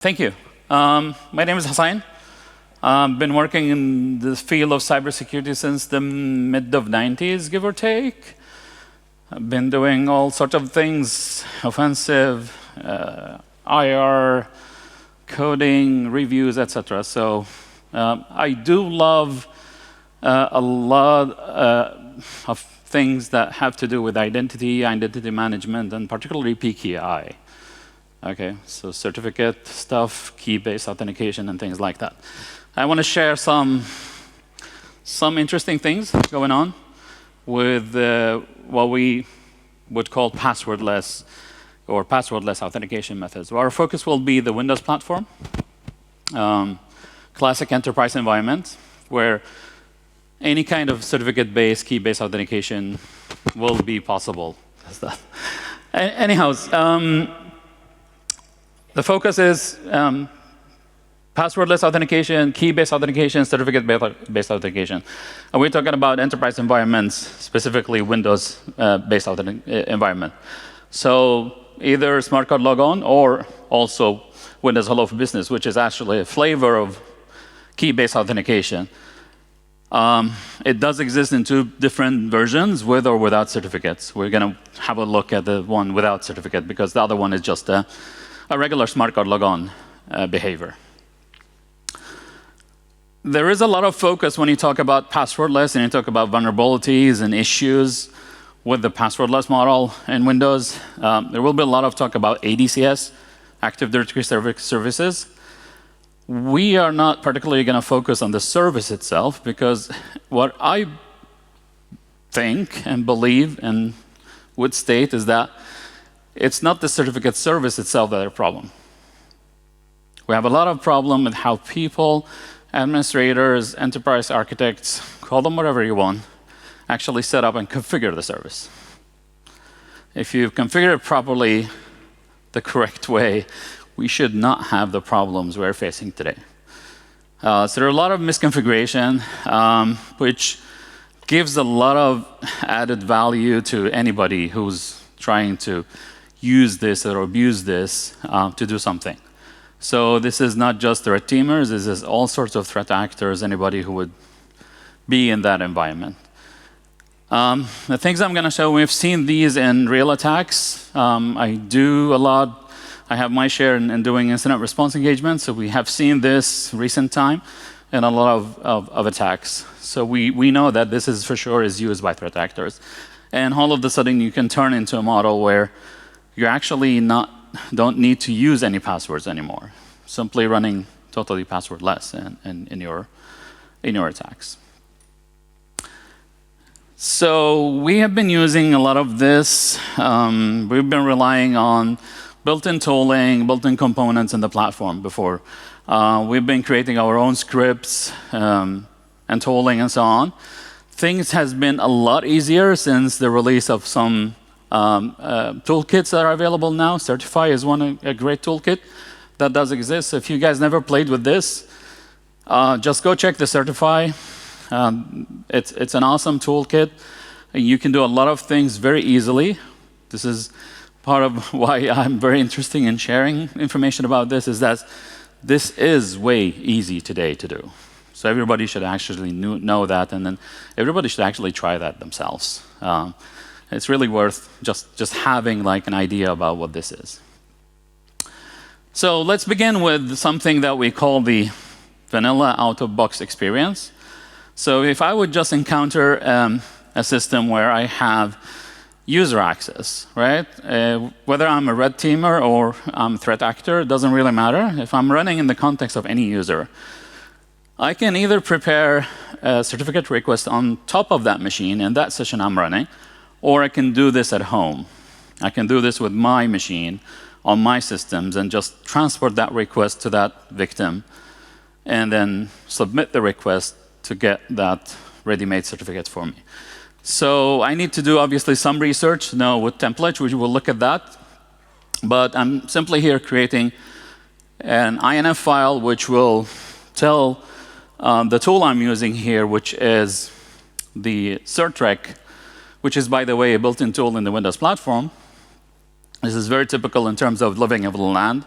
Thank you. My name is Hasain. I've been working in the field of cybersecurity since the mid of 90s, give or take. I've been doing all sorts of things, offensive, IR, coding, reviews, etc. So I do love a lot of things that have to do with identity management, and particularly PKI. Okay, so certificate stuff, key-based authentication, and things like that. I want to share some interesting things going on with what we would call passwordless or passwordless authentication methods. Our focus will be the Windows platform, classic enterprise environment, where any kind of certificate-based, key-based authentication will be possible. Anyhow, the focus is passwordless authentication, key-based authentication, certificate-based authentication. And we're talking about enterprise environments, specifically Windows-based environment. So either smart card logon or also Windows Hello for Business, which is actually a flavor of key-based authentication. It does exist in two different versions, with or without certificates. We're going to have a look at the one without certificate, because the other one is just a regular smart card logon behavior. There is a lot of focus when you talk about passwordless and you talk about vulnerabilities and issues with the passwordless model in Windows. There will be a lot of talk about ADCS, Active Directory Services. We are not particularly going to focus on the service itself, because what I think and believe and would state is that it's not the certificate service itself that is a problem. We have a lot of problem with how people, administrators, enterprise architects, call them whatever you want, actually set up and configure the service. If you configure it properly, the correct way, we should not have the problems we're facing today. So there are a lot of misconfiguration, which gives a lot of added value to anybody who's trying to use this or abuse this to do something. So this is not just the red teamers, this is all sorts of threat actors, anybody who would be in that environment. The things I'm going to show, we've seen these in real attacks. I do a lot. I have my share in doing incident response engagement, so we have seen this recent time in a lot of attacks. So we know that this is for sure is used by threat actors. And all of a sudden you can turn into a model where you actually don't need to use any passwords anymore. Simply running totally passwordless in your attacks. So we have been using a lot of this. We've been relying on built-in tooling, built-in components in the platform before. We've been creating our own scripts and tooling and so on. Things has been a lot easier since the release of some toolkits that are available now. Certify is a great toolkit that does exist. If you guys never played with this, just go check the Certify. It's an awesome toolkit. You can do a lot of things very easily. This is part of why I'm very interested in sharing information about this, is that this is way easy today to do. So everybody should actually know that, and then everybody should actually try that themselves. It's really worth just having like an idea about what this is. So let's begin with something that we call the vanilla out-of-box experience. So if I would just encounter a system where I have user access, right? Whether I'm a red teamer or I'm a threat actor, it doesn't really matter. If I'm running in the context of any user, I can either prepare a certificate request on top of that machine in that session I'm running, or I can do this at home. I can do this with my machine on my systems and just transport that request to that victim and then submit the request to get that ready-made certificate for me. So I need to do obviously some research now with templates, which we'll look at that. But I'm simply here creating an INF file which will tell the tool I'm using here, which is the CertRec, which is, by the way, a built-in tool in the Windows platform. This is very typical in terms of living of the land.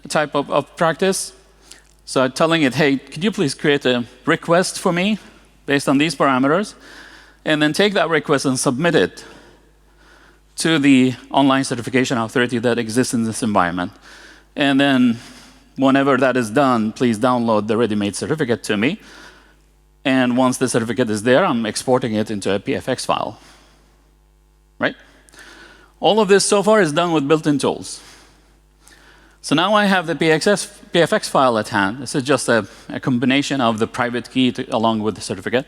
type of practice. So telling it, hey, could you please create a request for me based on these parameters, and then take that request and submit it to the online certification authority that exists in this environment. And then whenever that is done, please download the ready-made certificate to me. And once the certificate is there, I'm exporting it into a PFX file. Right? All of this so far is done with built-in tools. So now I have the PFX file at hand. This is just a combination of the private key along with the certificate.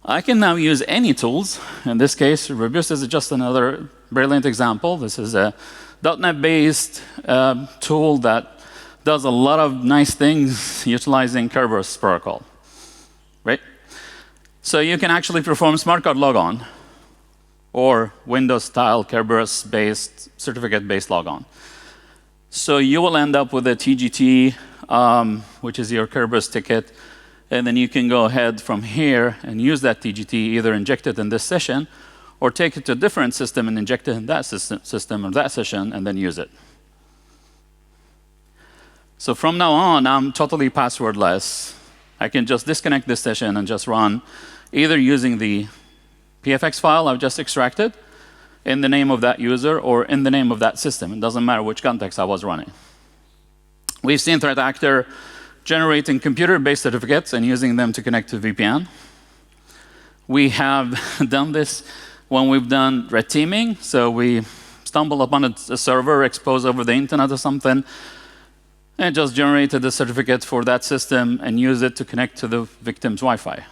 I can now use any tools. In this case, Robust is just another brilliant example. This is a .NET-based tool that does a lot of nice things utilizing Kerberos protocol. Right? So you can actually perform smart card logon or Windows-style Kerberos-based, certificate-based logon. So you will end up with a TGT, which is your Kerberos ticket, and then you can go ahead from here and use that TGT, either inject it in this session, or take it to a different system and inject it in that system or that session, and then use it. So from now on, I'm totally passwordless. I can just disconnect this session and just run, either using the PFX file I've just extracted, in the name of that user or in the name of that system. It doesn't matter which context I was running. We've seen threat actor generating computer-based certificates and using them to connect to VPN. We have done this when we've done red teaming. So we stumble upon a server exposed over the internet or something, and just generated the certificate for that system and use it to connect to the victim's Wi-Fi.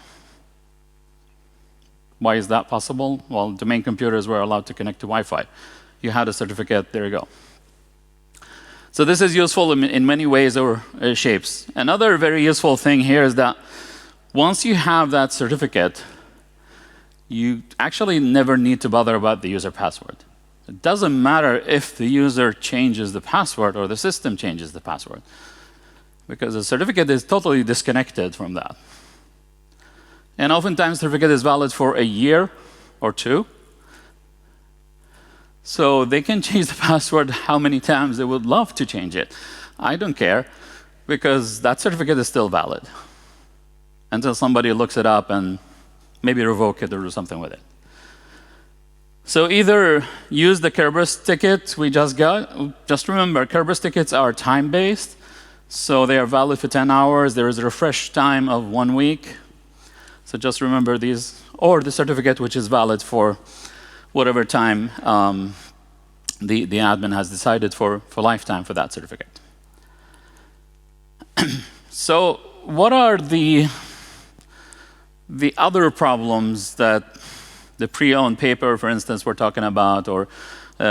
Why is that possible? Well, domain computers were allowed to connect to Wi-Fi. You had a certificate, there you go. So this is useful in many ways or shapes. Another very useful thing here is that once you have that certificate, you actually never need to bother about the user password. It doesn't matter if the user changes the password or the system changes the password, because the certificate is totally disconnected from that. And oftentimes, the certificate is valid for a year or two. So they can change the password how many times they would love to change it. I don't care, because that certificate is still valid until somebody looks it up and maybe revoke it or do something with it. So either use the Kerberos ticket we just got. Just remember, Kerberos tickets are time-based, so they are valid for 10 hours. There is a refresh time of 1 week. So just remember these, or the certificate which is valid for whatever time the admin has decided for lifetime for that certificate. So what are the other problems that the pre-owned paper, for instance, we're talking about, or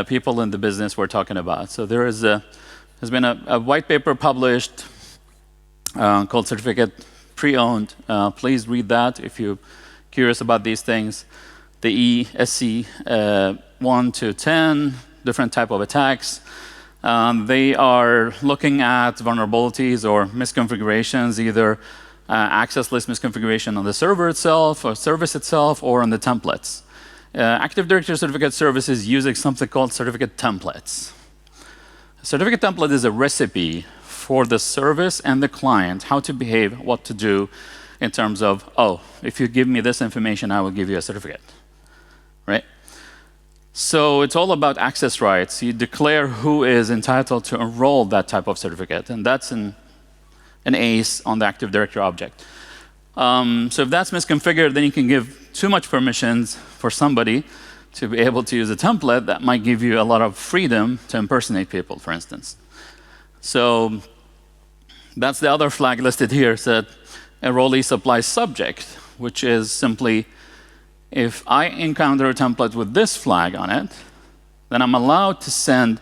people in the business we're talking about? So there's been a white paper published called Certificate Pre-Owned. Please read that if you're curious about these things. The ESC 1 to 10, different type of attacks. They are looking at vulnerabilities or misconfigurations, either access list misconfiguration on the server itself, or service itself, or on the templates. Active Directory certificate services using something called certificate templates. A certificate template is a recipe for the service and the client, how to behave, what to do in terms of, oh, if you give me this information, I will give you a certificate, right? So it's all about access rights. You declare who is entitled to enroll that type of certificate, and that's an ACE on the Active Directory object. So if that's misconfigured, then you can give too much permissions for somebody to be able to use a template that might give you a lot of freedom to impersonate people, for instance. So that's the other flag listed here, said enrollee supplies subject, which is simply, if I encounter a template with this flag on it, then I'm allowed to send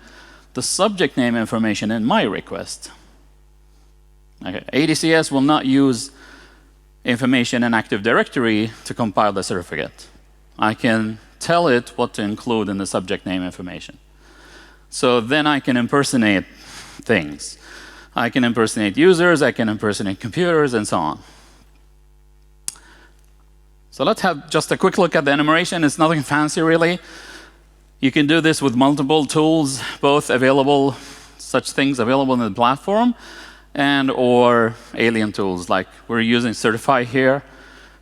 the subject name information in my request. Okay. ADCS will not use information in Active Directory to compile the certificate. I can tell it what to include in the subject name information. So then I can impersonate things. I can impersonate users, I can impersonate computers, and so on. So let's have just a quick look at the enumeration. It's nothing fancy, really. You can do this with multiple tools, both available such things available in the platform, and or alien tools. Like we're using Certify here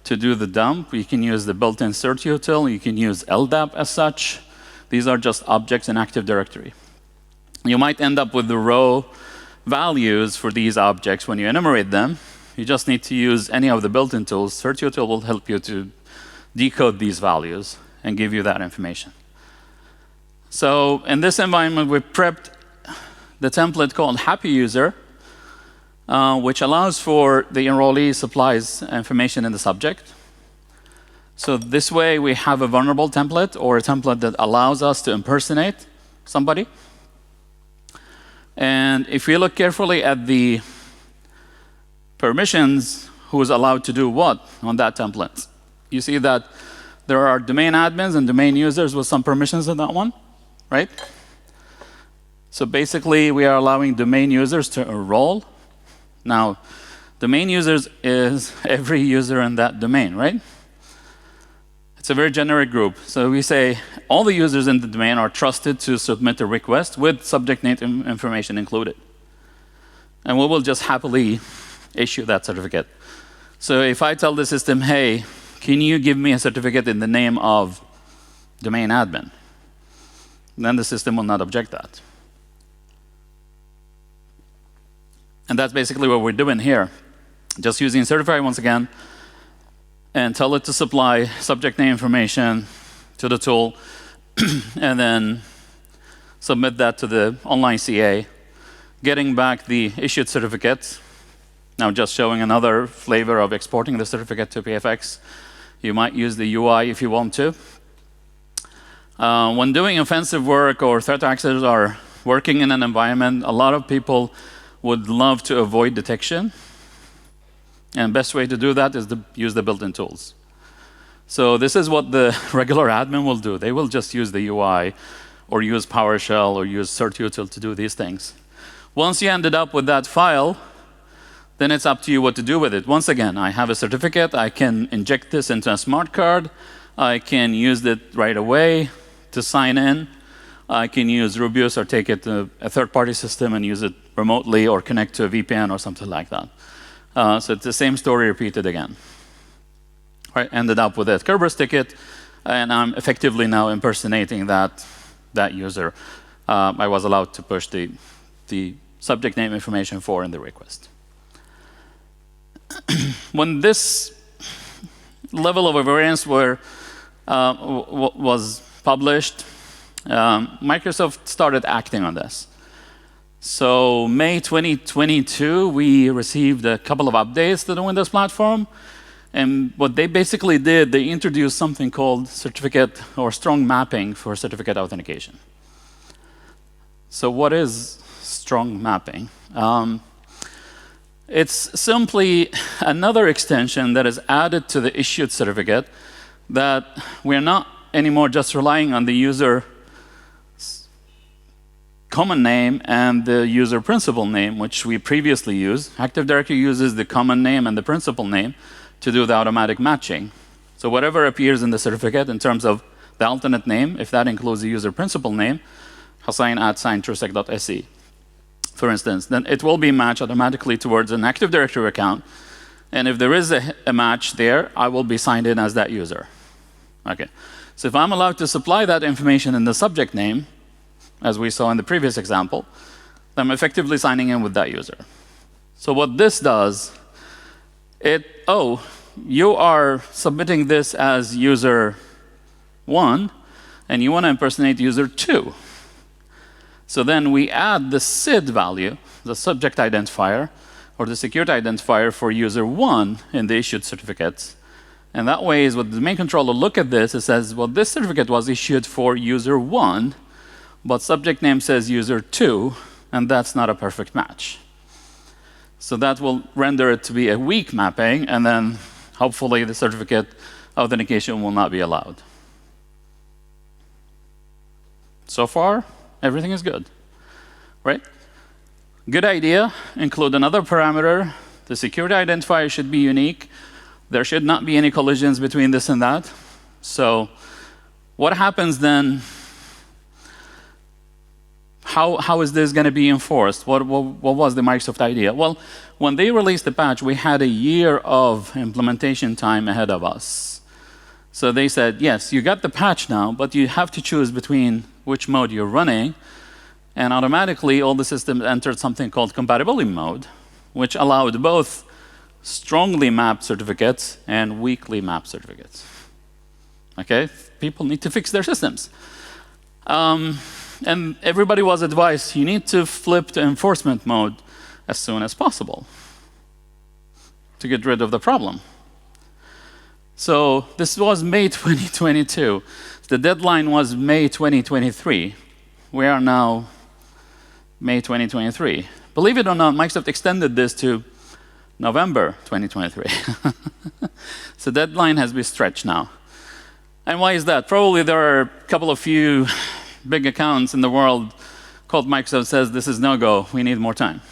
to do the dump. You can use the built-in certutil. You can use LDAP as such. These are just objects in Active Directory. You might end up with the row values for these objects when you enumerate them. You just need to use any of the built-in tools. Certutil will help you to decode these values and give you that information. So in this environment, we prepped the template called Happy User, which allows for the enrollee supplies information in the subject. So this way, we have a vulnerable template or a template that allows us to impersonate somebody. And if you look carefully at the permissions, who is allowed to do what on that template, you see that there are domain admins and domain users with some permissions in that one, right? So basically, we are allowing domain users to enroll. Now, domain users is every user in that domain, right? It's a very generic group. So we say all the users in the domain are trusted to submit a request with subject name information included. And we will just happily issue that certificate. So if I tell the system, hey, can you give me a certificate in the name of domain admin? Then the system will not object that. And that's basically what we're doing here. Just using Certify once again, and tell it to supply subject name information to the tool, and then submit that to the online CA, getting back the issued certificate. Now just showing another flavor of exporting the certificate to PFX. You might use the UI if you want to. When doing offensive work or threat actors are working in an environment, a lot of people would love to avoid detection. And best way to do that is to use the built-in tools. So this is what the regular admin will do. They will just use the UI or use PowerShell or use certutil to do these things. Once you ended up with that file, then it's up to you what to do with it. Once again, I have a certificate. I can inject this into a smart card. I can use it right away to sign in. I can use Rubius or take it to a third-party system and use it remotely or connect to a VPN or something like that. So it's the same story repeated again. Right, ended up with a Kerberos ticket, and I'm effectively now impersonating that user. I was allowed to push the subject name information for in the request. When this level of variance was published, Microsoft started acting on this. So May 2022, we received a couple of updates to the Windows platform. And what they basically did, they introduced something called certificate or strong mapping for certificate authentication. So what is strong mapping? It's simply another extension that is added to the issued certificate that we're not anymore just relying on the user common name and the user principal name, which we previously used. Active Directory uses the common name and the principal name to do the automatic matching. So whatever appears in the certificate in terms of the alternate name, if that includes the user principal name, Hasain@trusec.se, for instance, then it will be matched automatically towards an Active Directory account. And if there is a match there, I will be signed in as that user. Okay. So if I'm allowed to supply that information in the subject name, as we saw in the previous example, I'm effectively signing in with that user. So what this does, you are submitting this as user 1, and you want to impersonate user 2. So then we add the SID value, the subject identifier, or the security identifier for user 1 in the issued certificates. And that way is what the domain controller look at this, it says, well, this certificate was issued for user 1, but subject name says user 2, and that's not a perfect match. So that will render it to be a weak mapping, and then hopefully the certificate authentication will not be allowed. So far, everything is good, right? Good idea. Include another parameter. The security identifier should be unique. There should not be any collisions between this and that. So what happens then? how is this going to be enforced? What was the Microsoft idea? Well, when they released the patch, we had a year of implementation time ahead of us. So they said, yes, you got the patch now, but you have to choose between which mode you're running. And automatically, all the systems entered something called compatibility mode, which allowed both strongly mapped certificates and weakly mapped certificates. Okay, people need to fix their systems. And everybody was advised, you need to flip to enforcement mode as soon as possible to get rid of the problem. So this was May 2022. The deadline was May 2023. We are now May 2023. Believe it or not, Microsoft extended this to November 2023. So the deadline has been stretched now. And why is that? Probably there are a couple of few big accounts in the world called Microsoft says this is no-go, we need more time.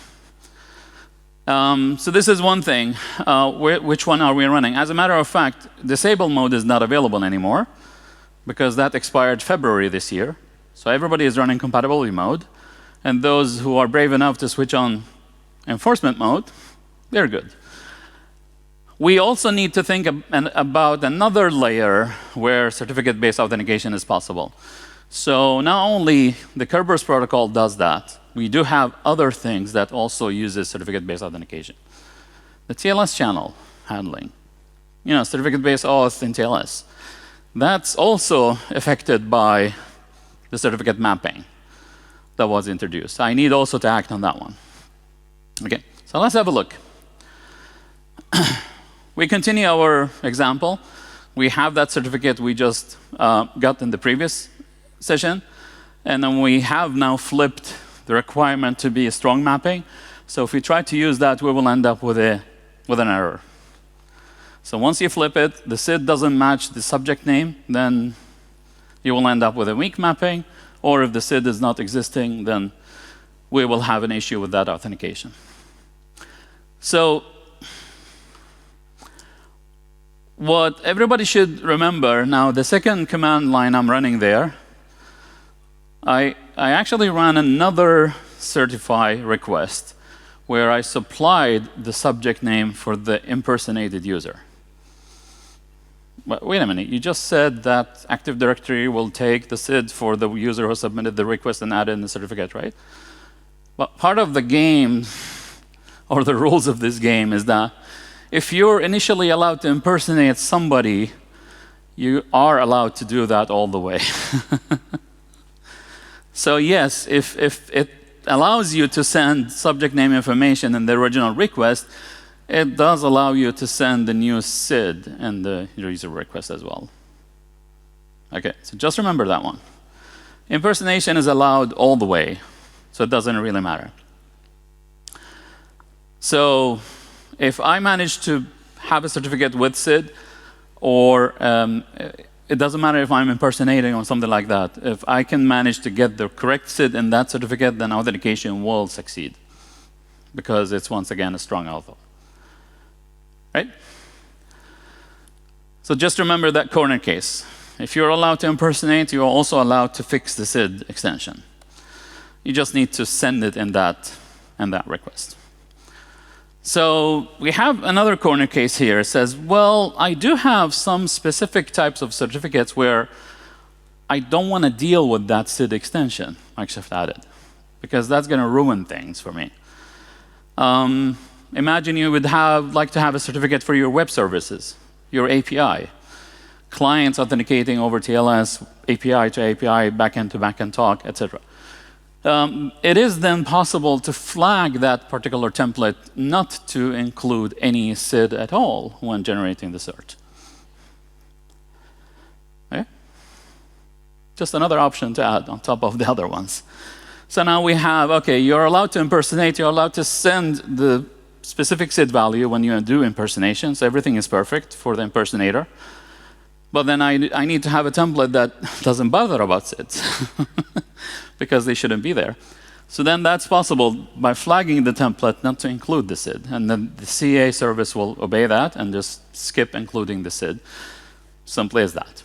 So this is one thing. Which one are we running? As a matter of fact, disable mode is not available anymore because that expired February this year. So everybody is running compatibility mode. And those who are brave enough to switch on enforcement mode, they're good. We also need to think about another layer where certificate-based authentication is possible. So not only the Kerberos protocol does that, we do have other things that also uses certificate-based authentication. The TLS channel handling, certificate-based auth in TLS. That's also affected by the certificate mapping that was introduced. I need also to act on that one. Okay, so let's have a look. We continue our example. We have that certificate we just got in the previous session. And then we have now flipped the requirement to be a strong mapping. So if we try to use that, we will end up with an error. So once you flip it, the SID doesn't match the subject name, then you will end up with a weak mapping. Or if the SID is not existing, then we will have an issue with that authentication. So what everybody should remember, now the second command line I'm running there, I actually ran another certify request where I supplied the subject name for the impersonated user. But wait a minute, you just said that Active Directory will take the SID for the user who submitted the request and add in the certificate, right? But part of the game, or the rules of this game, is that if you're initially allowed to impersonate somebody, you are allowed to do that all the way. So yes, if it allows you to send subject name information in the original request, it does allow you to send the new SID and the user request as well. Okay, so just remember that one. Impersonation is allowed all the way, so it doesn't really matter. So if I manage to have a certificate with SID, or it doesn't matter if I'm impersonating or something like that. If I can manage to get the correct SID in that certificate, then authentication will succeed because it's, once again, a strong auth. Right? So just remember that corner case. If you're allowed to impersonate, you're also allowed to fix the SID extension. You just need to send it in that request. So we have another corner case here. It says, well, I do have some specific types of certificates where I don't want to deal with that SID extension Microsoft added, because that's going to ruin things for me. Imagine you would like to have a certificate for your web services, your API, clients authenticating over TLS, API to API, backend to backend talk, etc. It is then possible to flag that particular template not to include any SID at all when generating the cert. Okay? Just another option to add on top of the other ones. So now we have, OK, you're allowed to impersonate. You're allowed to send the specific SID value when you do impersonation. So everything is perfect for the impersonator. But then I need to have a template that doesn't bother about SIDs because they shouldn't be there. So then that's possible by flagging the template not to include the SID. And then the CA service will obey that and just skip including the SID. Simply as that.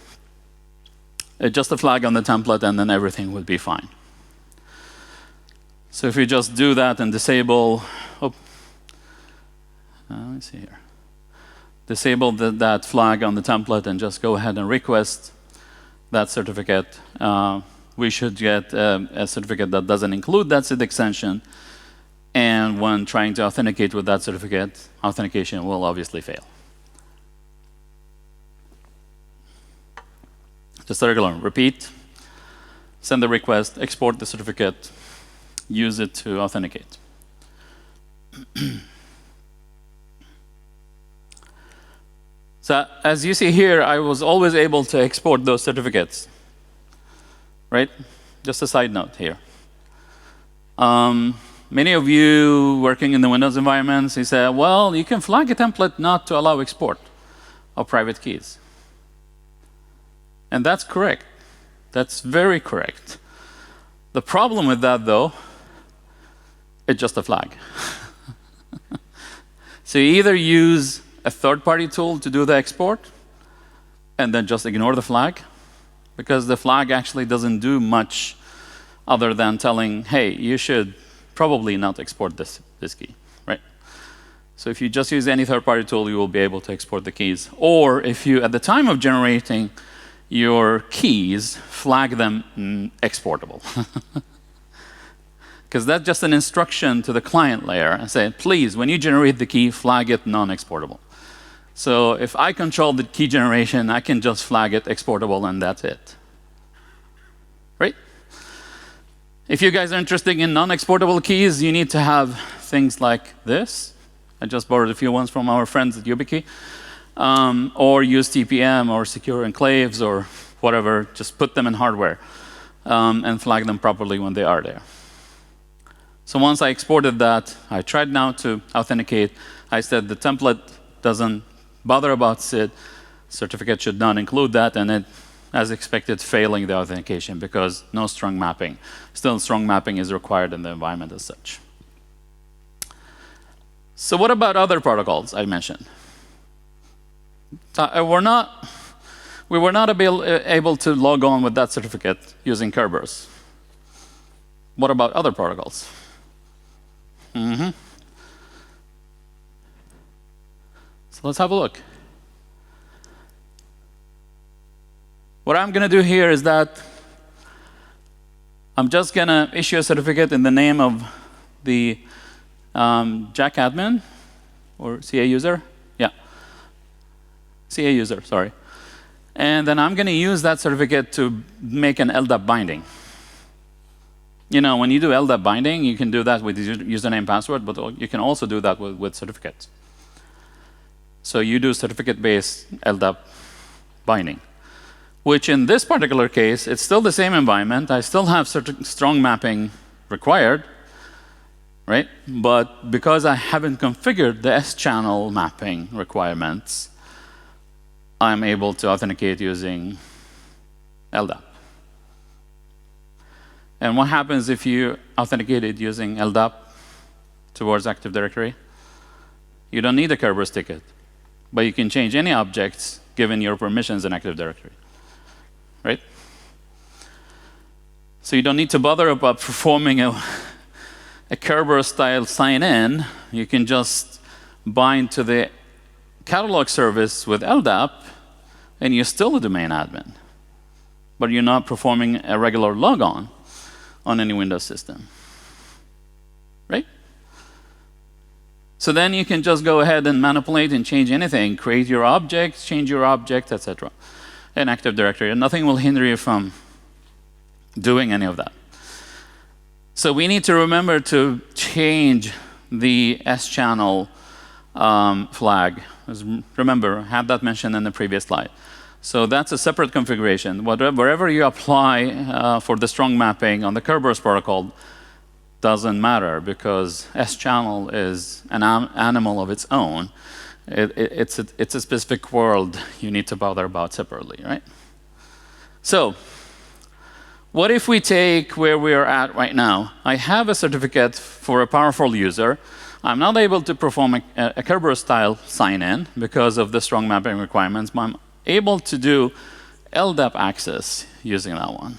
Just a flag on the template, and then everything would be fine. So if you just do that and disable, let me see here. Disable that flag on the template and just go ahead and request that certificate. We should get a certificate that doesn't include that SID extension. And when trying to authenticate with that certificate, authentication will obviously fail. Just a regular repeat, send the request, export the certificate, use it to authenticate. So as you see here, I was always able to export those certificates, right? Just a side note here. Many of you working in the Windows environments, you say, well, you can flag a template not to allow export of private keys. And that's correct. That's very correct. The problem with that, though, it's just a flag. So you either use a third-party tool to do the export, and then just ignore the flag, because the flag actually doesn't do much other than telling, hey, you should probably not export this key, right? So if you just use any third-party tool, you will be able to export the keys. Or if you, at the time of generating your keys, flag them exportable. Because that's just an instruction to the client layer and say, please, when you generate the key, flag it non-exportable. So if I control the key generation, I can just flag it exportable, and that's it. Right? If you guys are interested in non-exportable keys, you need to have things like this. I just borrowed a few ones from our friends at YubiKey. Or use TPM or secure enclaves or whatever. Just put them in hardware and flag them properly when they are there. So once I exported that, I tried now to authenticate. I said the template doesn't bother about SID. Certificate should not include that, and it, as expected, failing the authentication because no strong mapping. Still, strong mapping is required in the environment as such. So what about other protocols I mentioned? We were not able to log on with that certificate using Kerberos. What about other protocols? So let's have a look. What I'm going to do here is that I'm just going to issue a certificate in the name of the Jack admin or CA user. Yeah. CA user, sorry. And then I'm going to use that certificate to make an LDAP binding. You know, when you do LDAP binding, you can do that with username password, but you can also do that with certificates. So you do certificate-based LDAP binding, which in this particular case, it's still the same environment. I still have strong mapping required, right? But because I haven't configured the S-channel mapping requirements, I'm able to authenticate using LDAP. And what happens if you authenticate it using LDAP towards Active Directory? You don't need a Kerberos ticket, but you can change any objects given your permissions in Active Directory, right? So you don't need to bother about performing a Kerberos-style sign-in. You can just bind to the catalog service with LDAP, and you're still a domain admin. But you're not performing a regular logon on any Windows system, right? So then you can just go ahead and manipulate and change anything, create your objects, change your object, etc. in Active Directory, and nothing will hinder you from doing any of that. So we need to remember to change the S-channel flag. Remember, I had that mentioned in the previous slide. So that's a separate configuration. Wherever you apply for the strong mapping on the Kerberos protocol doesn't matter because S-channel is an animal of its own. It's a specific world you need to bother about separately, right? So what if we take where we are at right now? I have a certificate for a powerful user. I'm not able to perform a Kerberos-style sign-in because of the strong mapping requirements, but I'm able to do LDAP access using that one.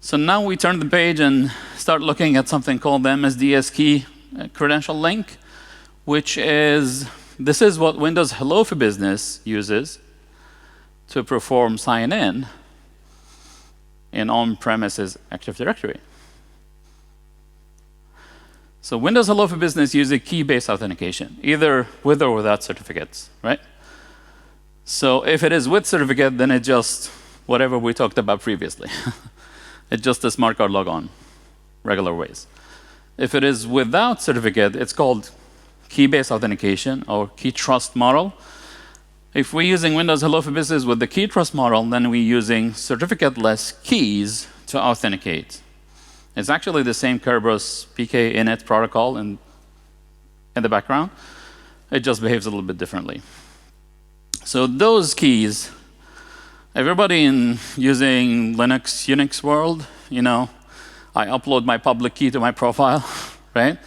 So now we turn the page and start looking at something called the MSDS key credential link, which is, this is what Windows Hello for Business uses to perform sign-in in on-premises Active Directory. So Windows Hello for Business uses key-based authentication, either with or without certificates, right? So if it is with certificate, then it's just whatever we talked about previously. It's just a smart card logon, regular ways. If it is without certificate, it's called key-based authentication or key trust model. If we're using Windows Hello for Business with the key trust model, then we're using certificate-less keys to authenticate. It's actually the same Kerberos PK init protocol in the background. It just behaves a little bit differently. So those keys, everybody in using Linux, Unix world, you know, I upload my public key to my profile, right?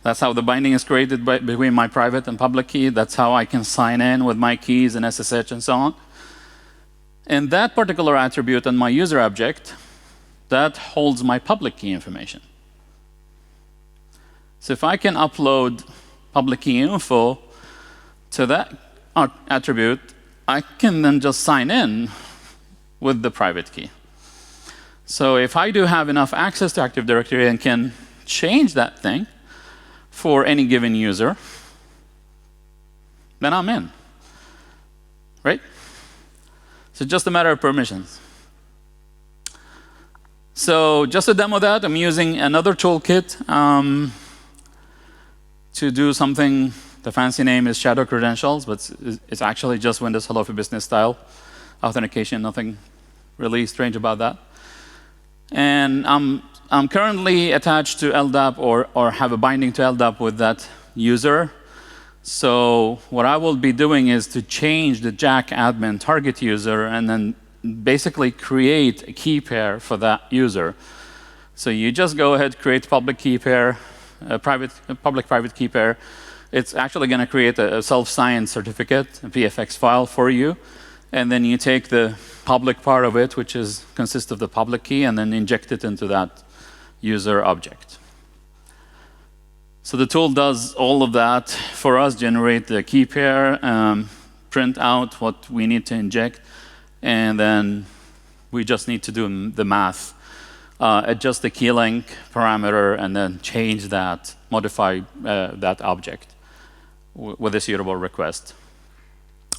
That's how the binding is created between my private and public key. That's how I can sign in with my keys and SSH and so on. And that particular attribute on my user object, that holds my public key information. So if I can upload public key info to that attribute, I can then just sign in with the private key. So if I do have enough access to Active Directory and can change that thing for any given user, then I'm in, right? So just a matter of permissions. So just to demo that, I'm using another toolkit to do something. The fancy name is Shadow Credentials, but it's actually just Windows Hello for Business style authentication. Nothing really strange about that. And I'm currently attached to LDAP or have a binding to LDAP with that user. So what I will be doing is to change the Jack admin target user and then basically create a key pair for that user. So you just go ahead, create public key pair, public-private key pair. It's actually going to create a self-signed certificate, a PFX file for you. And then you take the public part of it, which consists of the public key, and then inject it into that user object. So the tool does all of that for us, generate the key pair, print out what we need to inject, and then we just need to do the math, adjust the key length parameter, and then change that, modify that object with a suitable request.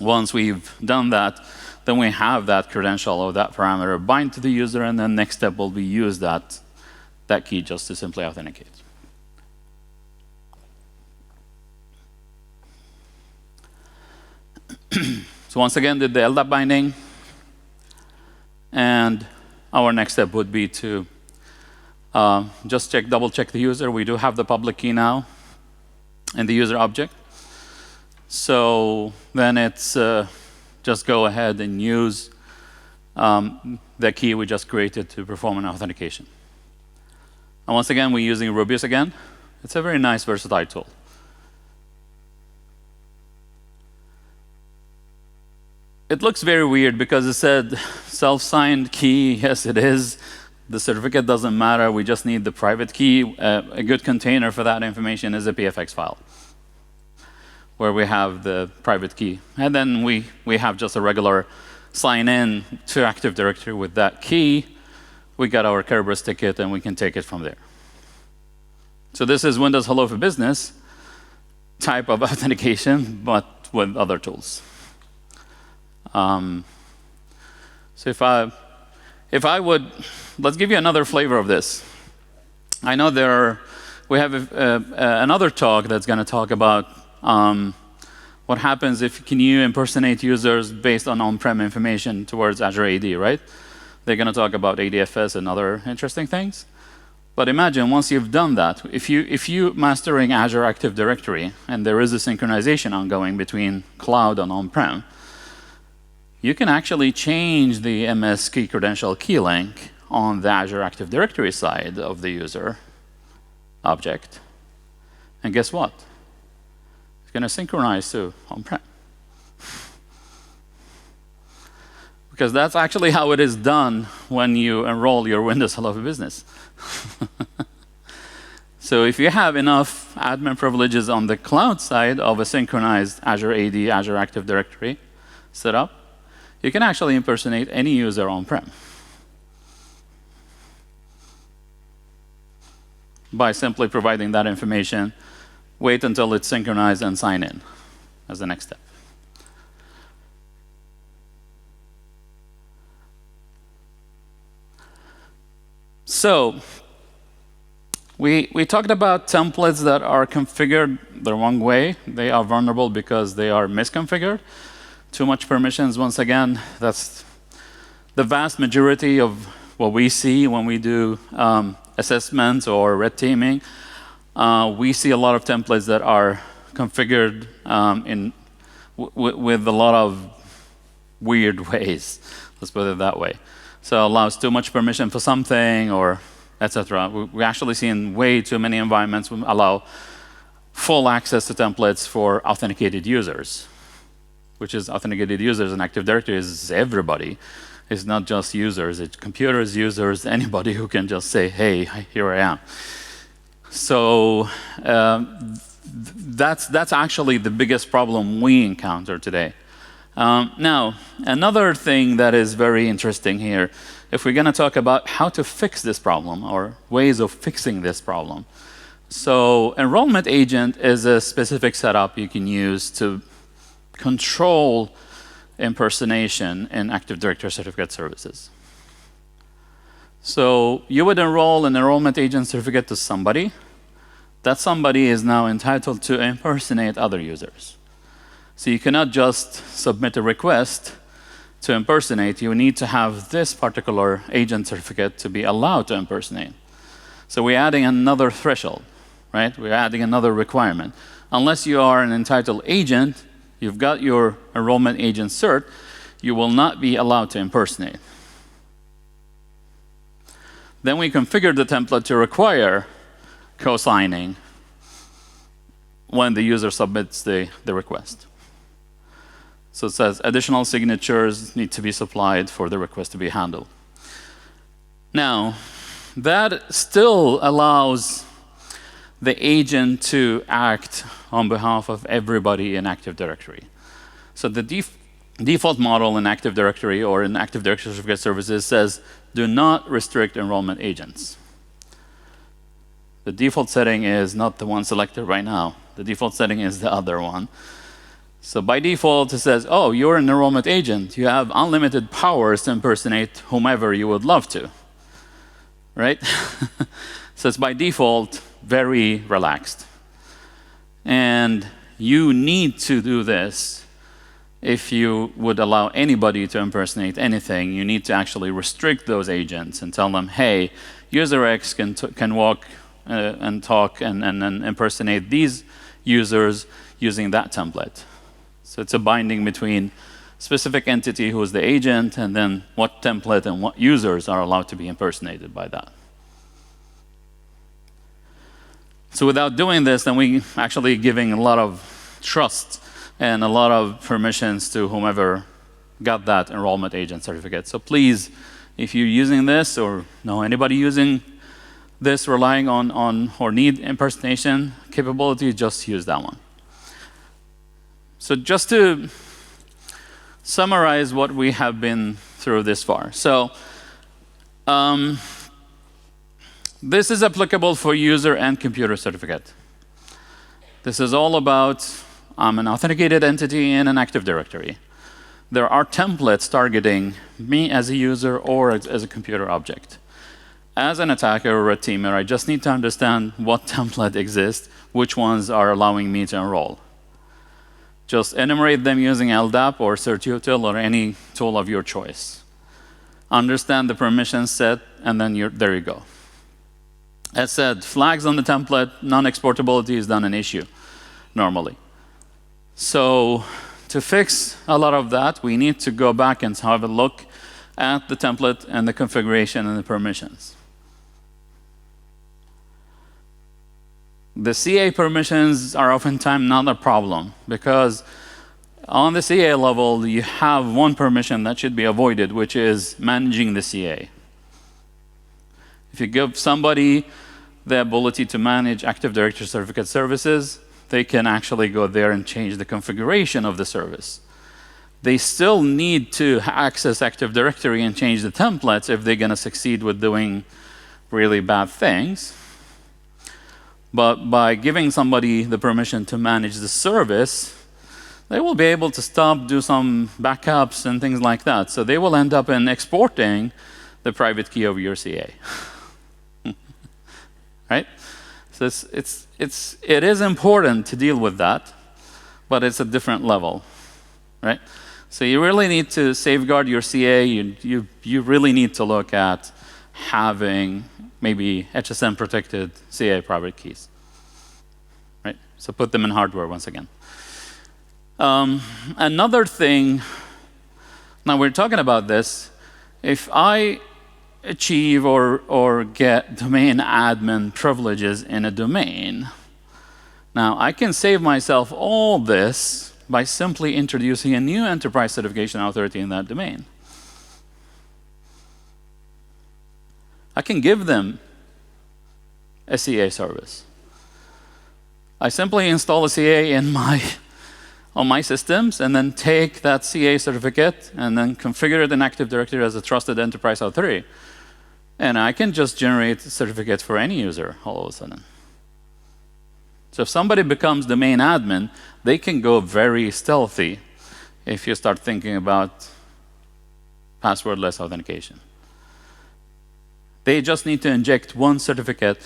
Once we've done that, then we have that credential or that parameter bind to the user, and then next step will be use that key just to simply authenticate. So once again, did the LDAP binding. And our next step would be to just double check the user. We do have the public key now in the user object. So then it's just go ahead and use the key we just created to perform an authentication. And once again, we're using Rubius again. It's a very nice, versatile tool. It looks very weird because it said self-signed key. Yes, it is. The certificate doesn't matter. We just need the private key. A good container for that information is a PFX file, where we have the private key. And then we have just a regular sign-in to Active Directory with that key. We got our Kerberos ticket, and we can take it from there. So this is Windows Hello for Business type of authentication, but with other tools. So if I would, let's give you another flavor of this. I know we have another talk that's going to talk about what happens if can you impersonate users based on-prem information towards Azure AD, right? They're going to talk about ADFS and other interesting things. But imagine once you've done that, if you mastering Azure Active Directory and there is a synchronization ongoing between cloud and on-prem, you can actually change the MS key credential key link on the Azure Active Directory side of the user object. And guess what? It's going to synchronize to on-prem. Because that's actually how it is done when you enroll your Windows Hello Business. So if you have enough admin privileges on the cloud side of a synchronized Azure AD, Azure Active Directory setup, you can actually impersonate any user on-prem by simply providing that information, wait until it's synchronized, and sign in as the next step. So we talked about templates that are configured the wrong way. They are vulnerable because they are misconfigured. Too much permissions, once again, that's the vast majority of what we see when we do assessments or red teaming. We see a lot of templates that are configured with a lot of weird ways. Let's put it that way. So it allows too much permission for something, or etc. We actually see in way too many environments allow full access to templates for authenticated users, which is authenticated users in Active Directory is everybody. It's not just users. It's computers, users, anybody who can just say, hey, here I am. So that's actually the biggest problem we encounter today. Now, another thing that is very interesting here, if we're going to talk about how to fix this problem or ways of fixing this problem. So enrollment agent is a specific setup you can use to control impersonation in Active Directory certificate services. So you would enroll an enrollment agent certificate to somebody. That somebody is now entitled to impersonate other users. So you cannot just submit a request to impersonate. You need to have this particular agent certificate to be allowed to impersonate. So we're adding another threshold, right? We're adding another requirement. Unless you are an entitled agent, you've got your enrollment agent cert, you will not be allowed to impersonate. Then we configure the template to require co-signing when the user submits the request. So it says additional signatures need to be supplied for the request to be handled. Now, that still allows the agent to act on behalf of everybody in Active Directory. So the default model in Active Directory or in Active Directory certificate services says, do not restrict enrollment agents. The default setting is not the one selected right now. The default setting is the other one. So by default, it says, oh, you're an enrollment agent. You have unlimited powers to impersonate whomever you would love to, right? So it's by default very relaxed. And you need to do this if you would allow anybody to impersonate anything. You need to actually restrict those agents and tell them, hey, user X can walk and talk and impersonate these users using that template. So it's a binding between specific entity who is the agent and then what template and what users are allowed to be impersonated by that. So without doing this, then we actually giving a lot of trust and a lot of permissions to whomever got that enrollment agent certificate. So please, if you're using this or know anybody using this, relying on or need impersonation capability, just use that one. So just to summarize what we have been through this far. So this is applicable for user and computer certificate. This is all about I'm an authenticated entity in an Active Directory. There are templates targeting me as a user or as a computer object. As an attacker or a teamer, I just need to understand what template exists, which ones are allowing me to enroll. Just enumerate them using LDAP or CertUtil or any tool of your choice. Understand the permission set, and then there you go. As said, flags on the template, non-exportability is not an issue normally. So to fix a lot of that, we need to go back and have a look at the template and the configuration and the permissions. The CA permissions are oftentimes not a problem because On the CA level, you have one permission that should be avoided, which is managing the CA. If you give somebody the ability to manage Active Directory certificate services, they can actually go there and change the configuration of the service. They still need to access Active Directory and change the templates if they're going to succeed with doing really bad things. But by giving somebody the permission to manage the service, they will be able to stop, do some backups and things like that. So they will end up in exporting the private key of your CA. Right? So it is important to deal with that, but it's a different level. Right? So you really need to safeguard your CA. You really need to look at having maybe HSM protected CA private keys. Right? So put them in hardware once again. Another thing, now we're talking about this, if I achieve or get domain admin privileges in a domain, now I can save myself all this by simply introducing a new enterprise certification authority in that domain. I can give them a CA service. I simply install a CA on my systems and then take that CA certificate and then configure it in Active Directory as a trusted enterprise authority. And I can just generate certificates for any user all of a sudden. So if somebody becomes domain admin, they can go very stealthy if you start thinking about passwordless authentication. They just need to inject one certificate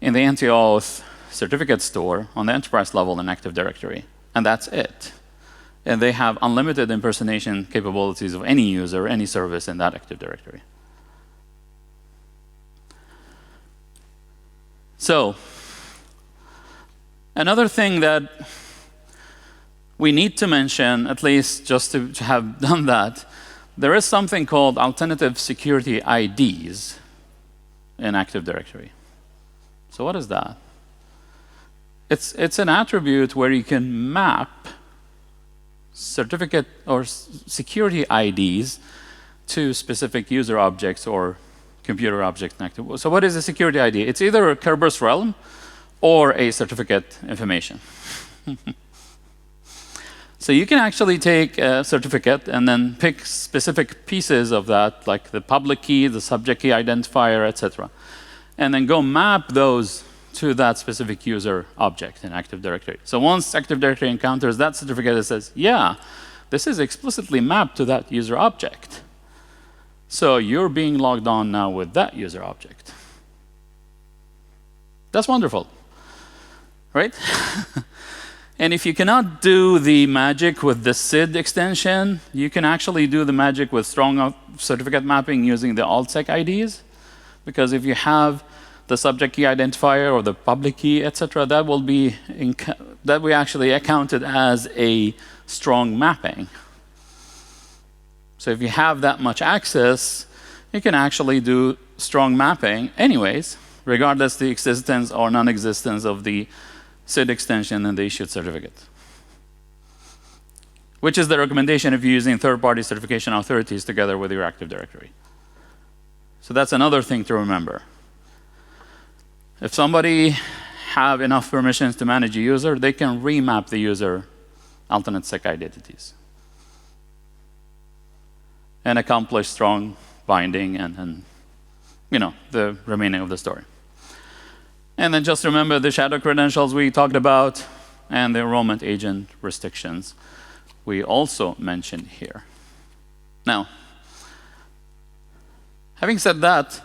in the anti-auth certificate store on the enterprise level in Active Directory, and that's it. And they have unlimited impersonation capabilities of any user, any service in that Active Directory. So, another thing that we need to mention, at least just to have done that, there is something called alternative security IDs in Active Directory. So what is that? It's an attribute where you can map certificate or security IDs to specific user objects or computer objects in Active. So what is a security ID? It's either a Kerberos realm or a certificate information. So you can actually take a certificate and then pick specific pieces of that, like the public key, the subject key identifier, etc., and then go map those to that specific user object in Active Directory. So once Active Directory encounters that certificate, it says, yeah, this is explicitly mapped to that user object. So you're being logged on now with that user object. That's wonderful, right? And if you cannot do the magic with the SID extension, you can actually do the magic with strong certificate mapping using the AltSec IDs. Because if you have the subject key identifier or the public key, etc., that will be actually accounted as a strong mapping. So if you have that much access, you can actually do strong mapping anyways, regardless the existence or non-existence of the SID extension and the issued certificate. Which is the recommendation if you're using third-party certification authorities together with your Active Directory. So that's another thing to remember. If somebody have enough permissions to manage a user, they can remap the user alternate sec identities and accomplish strong binding and you know, the remaining of the story. And then just remember the shadow credentials we talked about and the enrollment agent restrictions we also mentioned here. Now, having said that,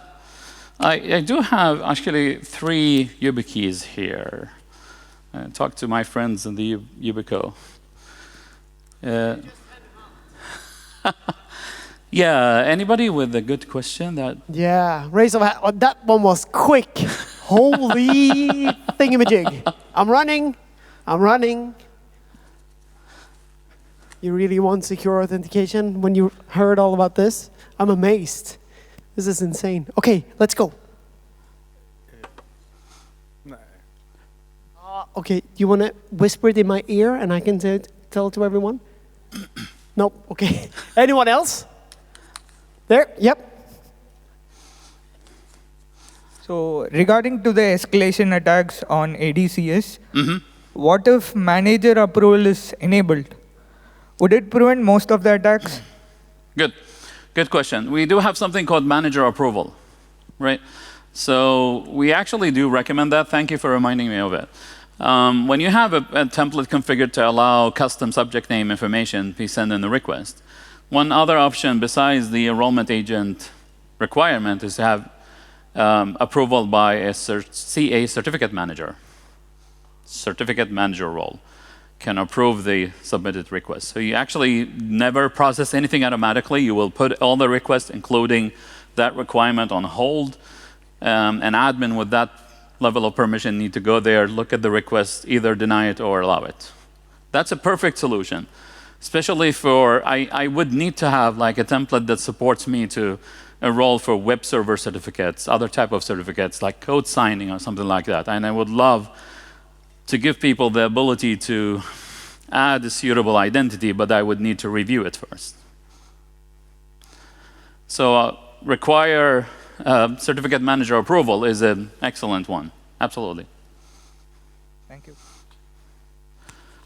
I do have actually 3 YubiKeys here. Talk to my friends in the Yubico. Yeah, anybody with a good question? Yeah, raise of hand. Oh, that one was quick. Holy thingamajig. I'm running. You really want secure authentication when you heard all about this? I'm amazed. This is insane. Okay, let's go. Okay, you want to whisper it in my ear and I can tell to everyone? Nope. Okay. Anyone else? There. Yep. So regarding to the escalation attacks on ADCS, what if manager approval is enabled? Would it prevent most of the attacks? Good. Good question. We do have something called manager approval, right? So we actually do recommend that. Thank you for reminding me of it. When you have a template configured to allow custom subject name information, please send in the request. One other option besides the enrollment agent requirement is to have approval by a CA certificate manager. Certificate manager role can approve the submitted request. So you actually never process anything automatically. You will put all the requests, including that requirement, on hold. An admin with that level of permission need to go there, look at the request, either deny it or allow it. That's a perfect solution, especially for, I would need to have like a template that supports me to enroll for web server certificates, other type of certificates, like code signing or something like that. And I would love to give people the ability to add a suitable identity, but I would need to review it first. So require certificate manager approval is an excellent one. Absolutely. Thank you.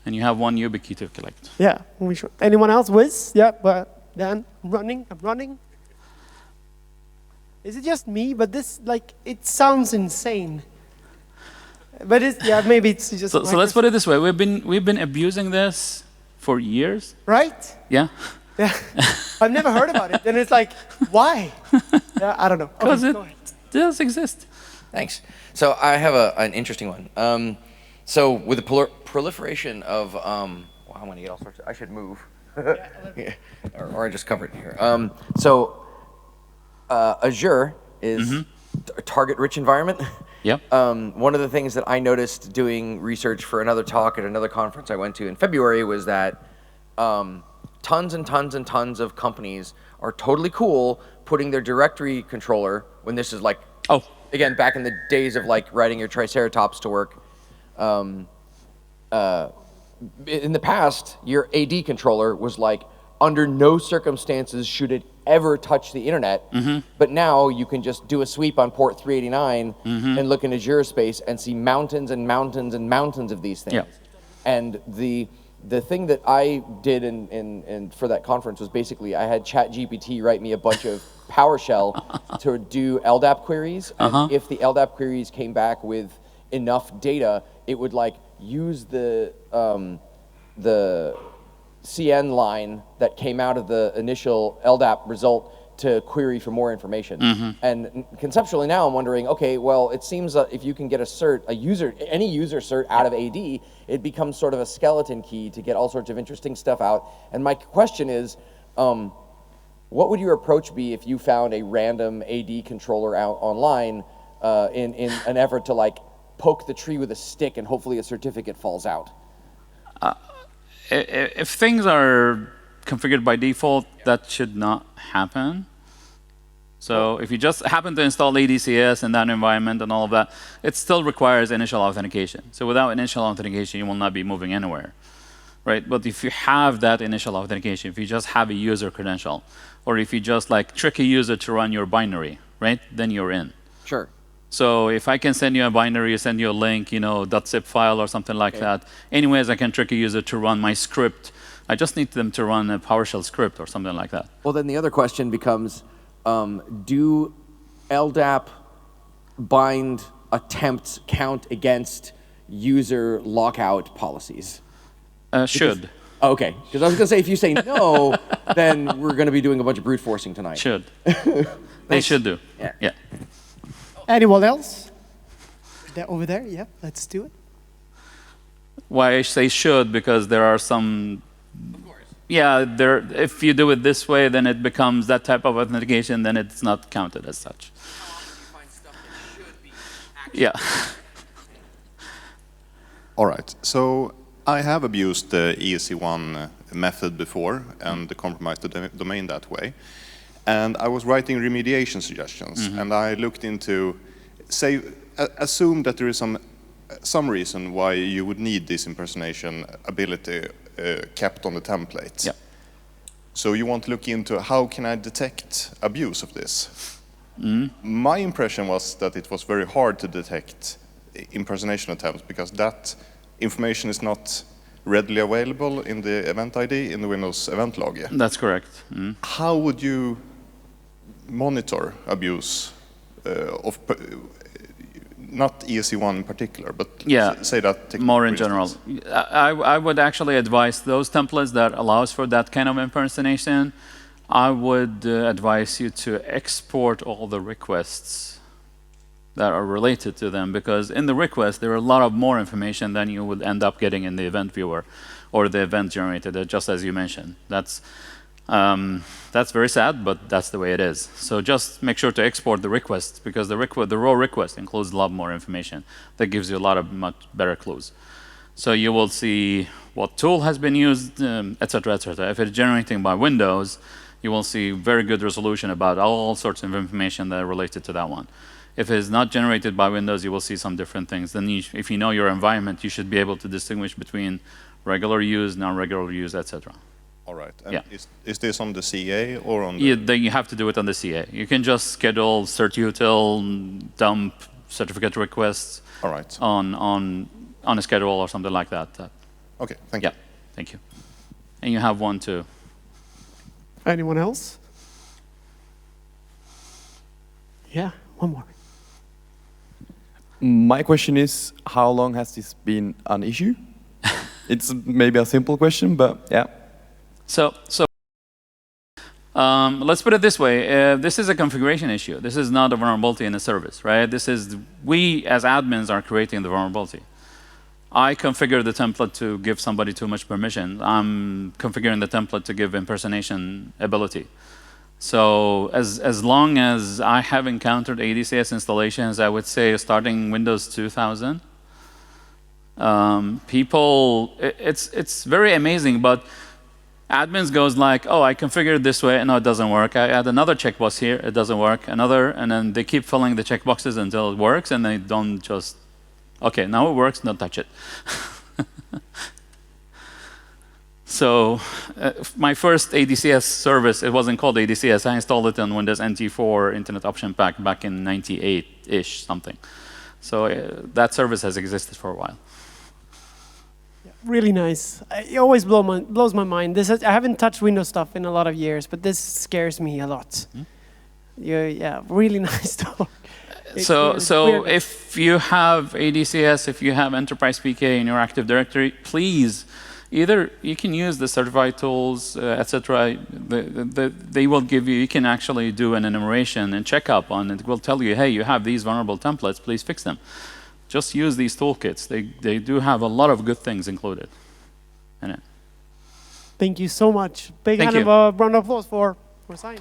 And you have one YubiKey to collect. Yeah. We should. Anyone else? Wiz? Yeah. But Dan, I'm running. Is it just me? But this, like, it sounds insane. But it's, yeah, maybe it's just. So let's put it this way: we've been abusing this for years. Right? Yeah. Yeah. I've never heard about it. And it's like, why? Yeah, I don't know. Because okay, it does exist. Thanks. So I have an interesting one. So with the proliferation of, wow, I'm going to get all sorts of, I should move. Yeah, or I just cover it here. So Azure is a target-rich environment. Yep. One of the things that I noticed doing research for another talk at another conference I went to in February was that tons and tons and tons of companies are totally cool putting their directory controller, when this is like, again, back in the days of like writing your Triceratops to work. In the past, your AD controller was like, under no circumstances should it ever touch the internet. But now you can just do a sweep on port 389 and look in Azure space and see mountains and mountains and mountains of these things. Yeah. And the thing that I did in for that conference was basically I had ChatGPT write me a bunch of PowerShell to do LDAP queries. And if the LDAP queries came back with enough data, it would like use the CN line that came out of the initial LDAP result to query for more information. And conceptually now I'm wondering, okay, well, it seems that if you can get a cert, any user cert out of AD, it becomes sort of a skeleton key to get all sorts of interesting stuff out. And my question is, what would your approach be if you found a random AD controller out online in an effort to like poke the tree with a stick and hopefully a certificate falls out? If things are configured by default, that should not happen. So if you just happen to install ADCS in that environment and all of that, it still requires initial authentication. So without initial authentication, you will not be moving anywhere, right? But if you have that initial authentication, if you just have a user credential, or if you just like trick a user to run your binary, right? Then you're in. Sure. So if I can send you a binary, send you a link, you know, .zip file or something like that. Anyways, I can trick a user to run my script. I just need them to run a PowerShell script or something like that. Well, then the other question becomes, do LDAP bind attempts count against user lockout policies? Should. Okay, because I was going to say, if you say no, then we're going to be doing a bunch of brute forcing tonight. Should. They should do. Yeah. Anyone else? Over there? Yep, let's do it. Why I say should, because there are some. Of course. Yeah, if you do it this way, then it becomes that type of authentication, then it's not counted as such. How often do you find stuff that should be actually? Yeah. All right. So I have abused the ESC1 method before and compromised the domain that way. And I was writing remediation suggestions, and I looked into, say, assume that there is some reason why you would need this impersonation ability kept on the template. Yeah. So you want to look into how can I detect abuse of this? My impression was that it was very hard to detect impersonation attempts because that information is not readily available in the event ID in the Windows event log. That's correct. How would you monitor abuse of, not ESC1 in particular, but say that more in general? I would actually advise those templates that allows for that kind of impersonation. I would advise you to export all the requests that are related to them, because in the request there are a lot of more information than you would end up getting in the event viewer or the event generated, just as you mentioned. That's very sad, but that's the way it is. So just make sure to export the request, because the raw request includes a lot more information that gives you a lot of much better clues. So you will see what tool has been used, et cetera, et cetera. If it's generating by Windows, you will see very good resolution about all sorts of information that are related to that one. If it is not generated by Windows, you will see some different things. Then if you know your environment, you should be able to distinguish between regular use, non-regular use, et cetera. All right. And is this on the CA or on the... Then you have to do it on the CA. You can just schedule certutil, dump certificate requests on a schedule or something like that. Okay, thank you. Yeah, thank you. And you have one too. Anyone else? Yeah, one more. My question is, how long has this been an issue? It's maybe a simple question, but yeah. So let's put it this way. This is a configuration issue. This is not a vulnerability in a service, right? This is, we as admins are creating the vulnerability. I configure the template to give somebody too much permission. I'm configuring the template to give impersonation ability. So as long as I have encountered ADCS installations, I would say starting Windows 2000, people, it's very amazing, but admins goes like, oh, I configured this way, no, it doesn't work. I add another checkbox here, it doesn't work, another, and then they keep filling the checkboxes until it works, and they don't just, okay, now it works, don't touch it. So my first ADCS service, it wasn't called ADCS. I installed it on Windows NT4 Internet Option Pack back in 98-ish something. So that service has existed for a while. Yeah, really nice. It always blows my mind. I haven't touched Windows stuff in a lot of years, but this scares me a lot. Yeah, really nice talk. So if you have ADCS, if you have Enterprise PK in your Active Directory, please, either you can use the certified tools, etc. They will give you can actually do an enumeration and checkup on it. It will tell you, hey, you have these vulnerable templates, please fix them. Just use these toolkits. They do have a lot of good things included in it. Thank you so much. Big round of applause for Hasain.